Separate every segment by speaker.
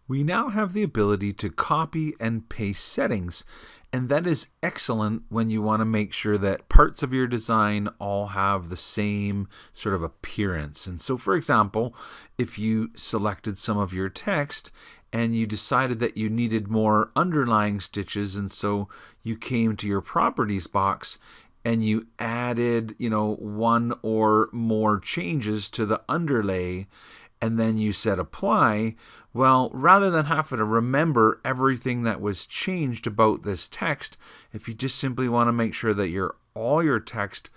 Speaker 1: We now have the ability to copy and paste settings, and that is excellent when you want to make sure that parts of your design all have the same sort of appearance. And so, for example, if you selected some of your text and you decided that you needed more underlying stitches, and so you came to your properties box and you added, one or more changes to the underlay, and then you said apply, well, rather than having to remember everything that was changed about this text, if you just simply want to make sure that all your text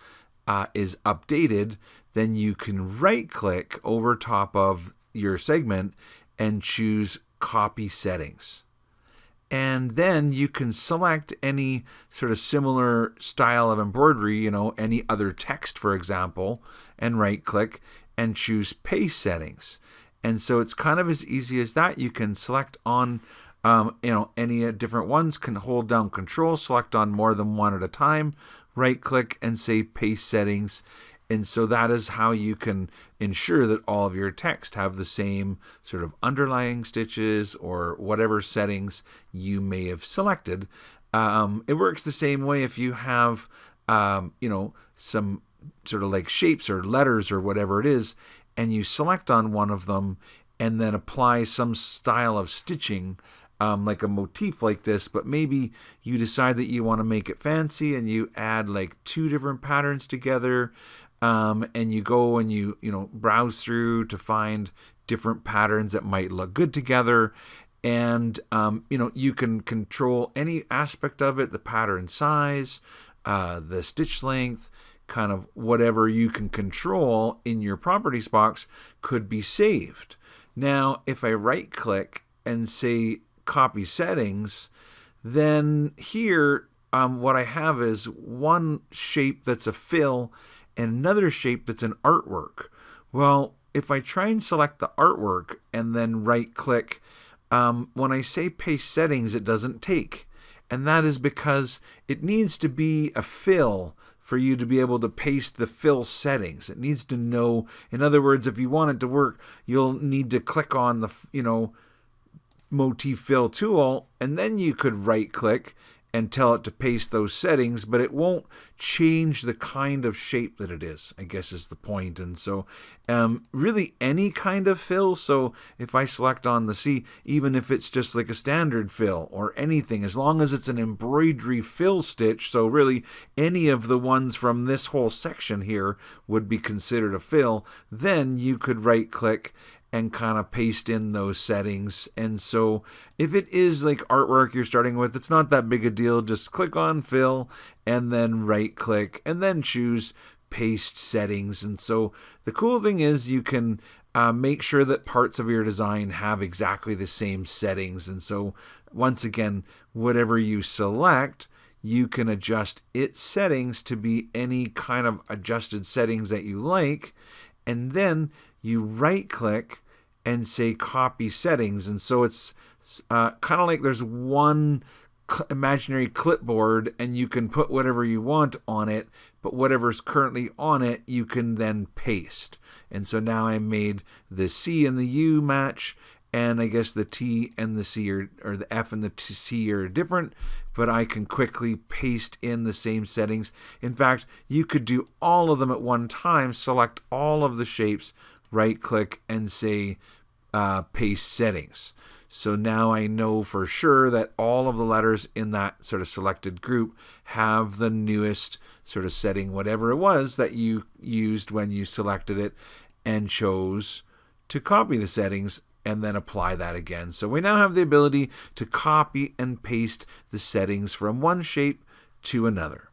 Speaker 1: is updated, then you can right-click over top of your segment and choose Copy Settings. And then you can select any sort of similar style of embroidery, any other text, for example, and right-click and choose Paste Settings. And so it's kind of as easy as that. You can select on, any different ones, can hold down Control, select on more than one at a time, right-click and say Paste Settings. And so that is how you can ensure that all of your text have the same sort of underlying stitches or whatever settings you may have selected. It works the same way if you have, some sort of like shapes or letters or whatever it is, and you select on one of them and then apply some style of stitching, like a motif like this, but maybe you decide that you want to make it fancy and you add like two different patterns together, and you go and you browse through to find different patterns that might look good together. And you can control any aspect of it, the pattern size, the stitch length, kind of whatever you can control in your properties box could be saved. Now, if I right click and say Copy Settings, then here what I have is one shape that's a fill and another shape that's an artwork. Well, if I try and select the artwork and then right click, when I say Paste Settings, it doesn't take. And that is because it needs to be a fill for you to be able to paste the fill settings. It needs to know, in other words, if you want it to work, you'll need to click on the, Motif Fill tool, and then you could right click and tell it to paste those settings, but it won't change the kind of shape that it is, I guess is the point. And so really any kind of fill, so if I select on the C, even if it's just like a standard fill or anything, as long as it's an embroidery fill stitch, so really any of the ones from this whole section here would be considered a fill, then you could right click and kind of paste in those settings. And so if it is like artwork you're starting with, it's not that big a deal. Just click on Fill and then right click and then choose Paste Settings. And so the cool thing is you can make sure that parts of your design have exactly the same settings. And so once again, whatever you select, you can adjust its settings to be any kind of adjusted settings that you like. And then you right click and say Copy Settings. And so it's kind of like there's one imaginary clipboard and you can put whatever you want on it, but whatever's currently on it you can then paste. And so now I made the C and the U match, and I guess the T and the C or the F and the C are different, but I can quickly paste in the same settings. In fact, you could do all of them at one time, select all of the shapes, right click and say Paste Settings. So now I know for sure that all of the letters in that sort of selected group have the newest sort of setting, whatever it was that you used when you selected it and chose to copy the settings and then apply that again. So we now have the ability to copy and paste the settings from one shape to another.